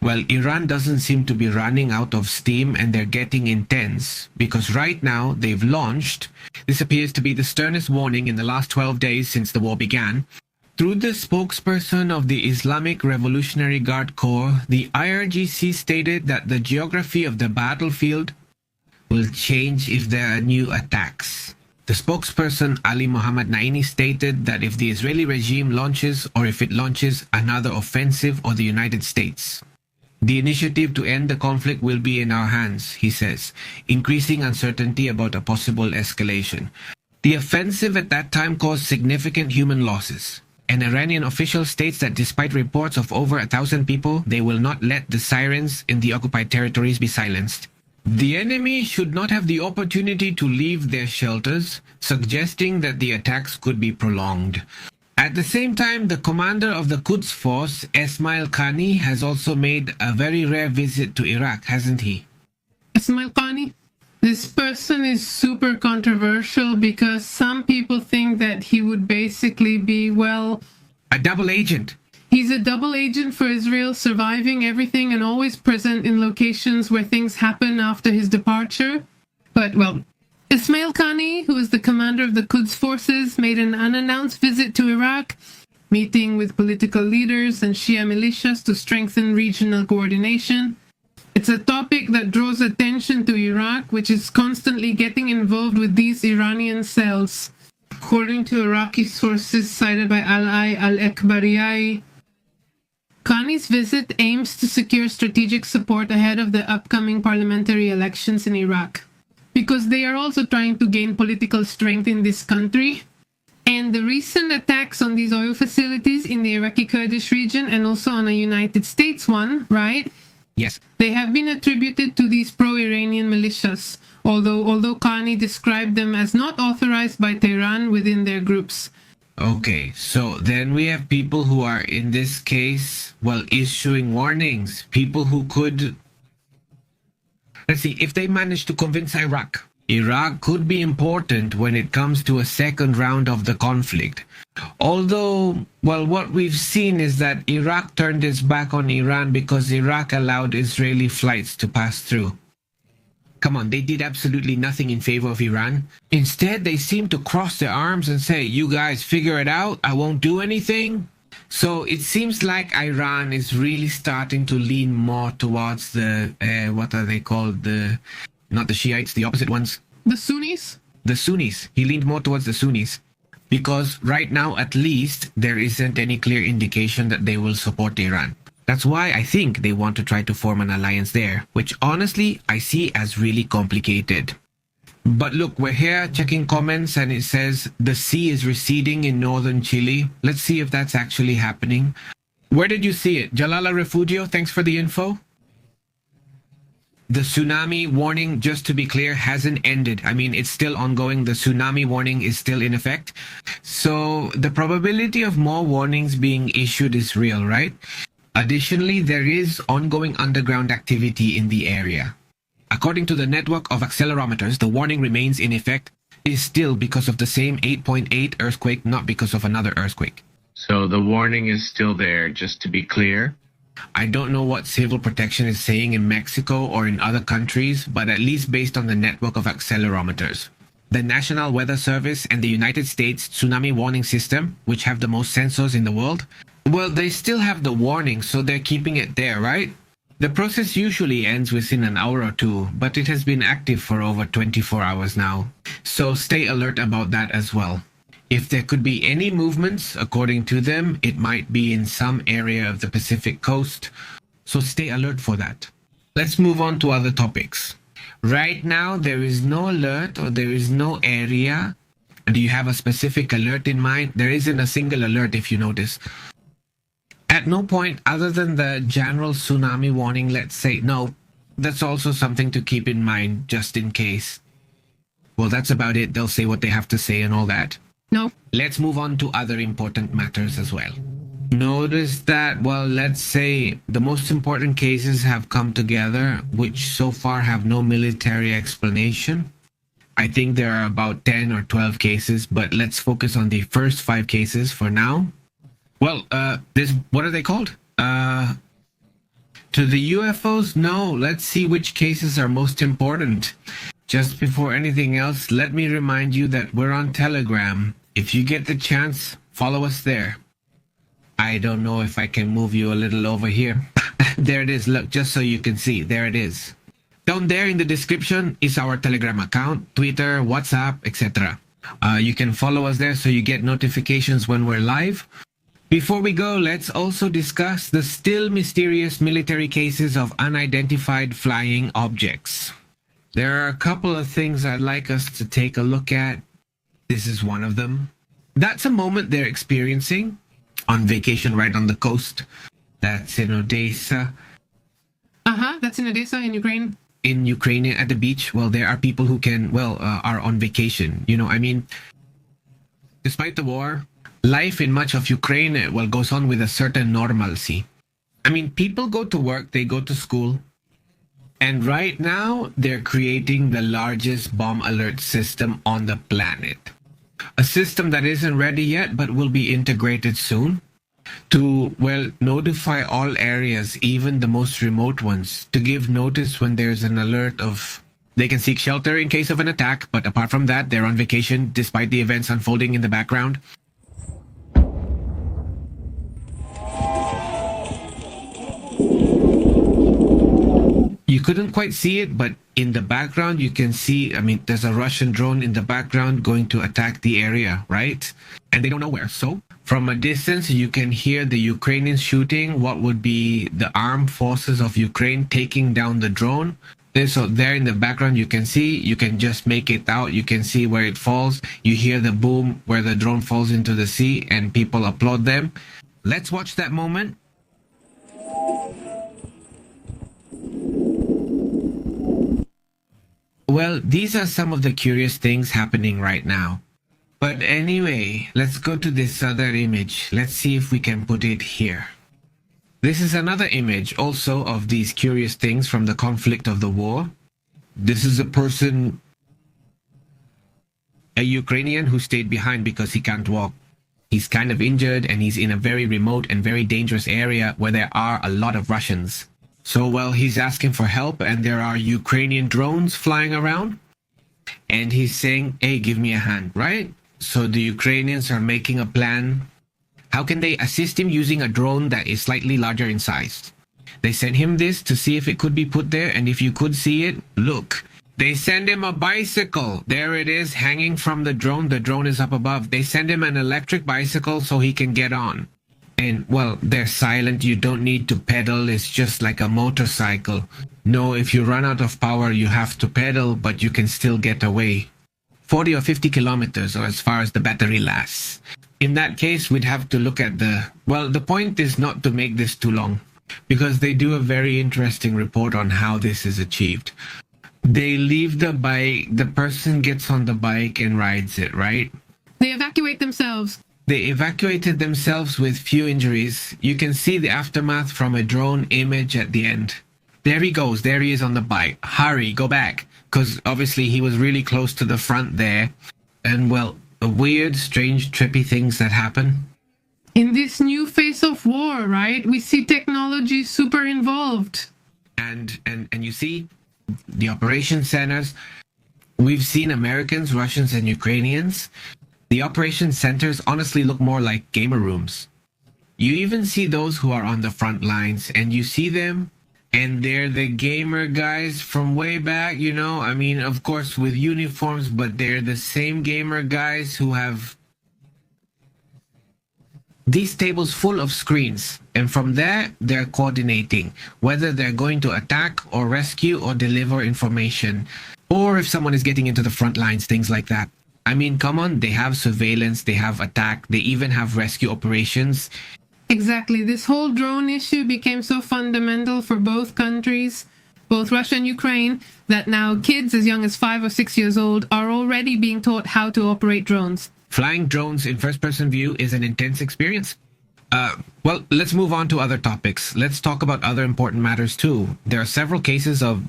Well, Iran doesn't seem to be running out of steam and they're getting intense because right now they've launched, this appears to be the sternest warning in the last 12 days since the war began. Through the spokesperson of the Islamic Revolutionary Guard Corps, the IRGC stated that the geography of the battlefield will change if there are new attacks. The spokesperson Ali Mohammed Naini stated that if the Israeli regime launches or if it launches another offensive or the United States, the initiative to end the conflict will be in our hands, he says, increasing uncertainty about a possible escalation. The offensive at that time caused significant human losses. An Iranian official states that despite reports of over 1,000 people, they will not let the sirens in the occupied territories be silenced. The enemy should not have the opportunity to leave their shelters, suggesting that the attacks could be prolonged. At the same time, the commander of the Quds force, Esmail Khani, has also made a very rare visit to Iraq, hasn't he? Esmail Khani? This person is super controversial because some people think that he would basically be, well, a double agent. He's a double agent for Israel, surviving everything and always present in locations where things happen after his departure. But, well, Ismail Khani, who is the commander of the Quds forces, made an unannounced visit to Iraq, meeting with political leaders and Shia militias to strengthen regional coordination. It's a topic that draws attention to Iraq, which is constantly getting involved with these Iranian cells. According to Iraqi sources cited by Al-Ai al-Ekbariyai, Khani's visit aims to secure strategic support ahead of the upcoming parliamentary elections in Iraq, because they are also trying to gain political strength in this country. And the recent attacks on these oil facilities in the Iraqi Kurdish region and also on a United States one, right? Yes. They have been attributed to these pro-Iranian militias, although Khani described them as not authorized by Tehran within their groups. Okay, so then we have people who are, in this case, well, issuing warnings. People who could... Let's see, if they manage to convince Iraq could be important when it comes to a second round of the conflict. Although, well, what we've seen is that Iraq turned its back on Iran because Iraq allowed Israeli flights to pass through. Come on, they did absolutely nothing in favor of Iran. Instead, they seem to cross their arms and say, you guys figure it out, I won't do anything. So it seems like Iran is really starting to lean more towards the, what are they called? Not the Shiites, the opposite ones. The Sunnis? The Sunnis. He leaned more towards the Sunnis. Because right now, at least, there isn't any clear indication that they will support Iran. That's why I think they want to try to form an alliance there, which honestly, I see as really complicated. But look, we're here checking comments and it says the sea is receding in northern Chile. Let's see if that's actually happening. Where did you see it? Jalala Refugio, thanks for the info. The tsunami warning, just to be clear, hasn't ended. I mean, it's still ongoing. The tsunami warning is still in effect. So the probability of more warnings being issued is real, right? Additionally, there is ongoing underground activity in the area. According to the network of accelerometers, the warning remains in effect, is still because of the same 8.8 earthquake, not because of another earthquake. So the warning is still there, just to be clear. I don't know what civil protection is saying in Mexico or in other countries, but at least based on the network of accelerometers. The National Weather Service and the United States Tsunami Warning System, which have the most sensors in the world, well, they still have the warning, so they're keeping it there, right? The process usually ends within an hour or two, but it has been active for over 24 hours now. So stay alert about that as well. If there could be any movements, according to them, it might be in some area of the Pacific coast. So stay alert for that. Let's move on to other topics. Right now, there is no alert or there is no area. Do you have a specific alert in mind? There isn't a single alert if you notice. At no point other than the general tsunami warning, let's say, no, that's also something to keep in mind just in case. Well, that's about it. They'll say what they have to say and all that. No. Let's move on to other important matters as well. Notice that, well, let's say the most important cases have come together, which so far have no military explanation. I think there are about 10 or 12 cases, but let's focus on the first 5 cases for now. Well, what are they called? To the UFOs? No. Let's see which cases are most important. Just before anything else, let me remind you that we're on Telegram. If you get the chance, follow us there. I don't know if I can move you a little over here. There it is. Look, just so you can see. There it is. Down there in the description is our Telegram account, Twitter, WhatsApp, etc. You can follow us there so you get notifications when we're live. Before we go, let's also discuss the still mysterious military cases of unidentified flying objects. There are a couple of things I'd like us to take a look at. This is one of them. That's a moment they're experiencing on vacation right on the coast. That's in Odessa. That's in Odessa in Ukraine. In Ukraine at the beach. Well, there are people who are on vacation. Despite the war, life in much of Ukraine, goes on with a certain normalcy. People go to work, they go to school. And right now, they're creating the largest bomb alert system on the planet. A system that isn't ready yet, but will be integrated soon to, notify all areas, even the most remote ones, to give notice when there's an alert of they can seek shelter in case of an attack. But apart from that, they're on vacation despite the events unfolding in the background. You couldn't quite see it, but in the background, you can see, there's a Russian drone in the background going to attack the area, right? And they don't know where. So from a distance, you can hear the Ukrainians shooting what would be the armed forces of Ukraine taking down the drone. So there in the background, you can see, you can just make it out. You can see where it falls. You hear the boom where the drone falls into the sea and people applaud them. Let's watch that moment. Well, these are some of the curious things happening right now. But anyway, let's go to this other image. Let's see if we can put it here. This is another image also of these curious things from the conflict of the war. This is a person, a Ukrainian who stayed behind because he can't walk. He's kind of injured and he's in a very remote and very dangerous area where there are a lot of Russians. So, he's asking for help and there are Ukrainian drones flying around. And he's saying, hey, give me a hand, right? So the Ukrainians are making a plan. How can they assist him using a drone that is slightly larger in size? They sent him this to see if it could be put there. And if you could see it, look. They send him a bicycle. There it is, hanging from the drone. The drone is up above. They send him an electric bicycle so he can get on. And, they're silent. You don't need to pedal. It's just like a motorcycle. No, if you run out of power, you have to pedal, but you can still get away. 40 or 50 kilometers, or as far as the battery lasts. In that case, we'd have to look at the point is not to make this too long, because they do a very interesting report on how this is achieved. They leave the bike, the person gets on the bike and rides it, right? They evacuate themselves. They evacuated themselves with few injuries. You can see the aftermath from a drone image at the end. There he goes. There he is on the bike. Hurry, go back. Because obviously he was really close to the front there. And weird, strange, trippy things that happen. In this new phase of war, right? We see technology super involved. And you see the operation centers. We've seen Americans, Russians, and Ukrainians. The operation centers honestly look more like gamer rooms. You even see those who are on the front lines, and you see them, and they're the gamer guys from way back, of course with uniforms, but they're the same gamer guys who have these tables full of screens. And from there, they're coordinating whether they're going to attack or rescue or deliver information, or if someone is getting into the front lines, things like that. Come on, they have surveillance, they have attack, they even have rescue operations. Exactly. This whole drone issue became so fundamental for both countries, both Russia and Ukraine, that now kids as young as 5 or 6 years old are already being taught how to operate drones. Flying drones in first-person view is an intense experience. Let's move on to other topics. Let's talk about other important matters too. There are several cases of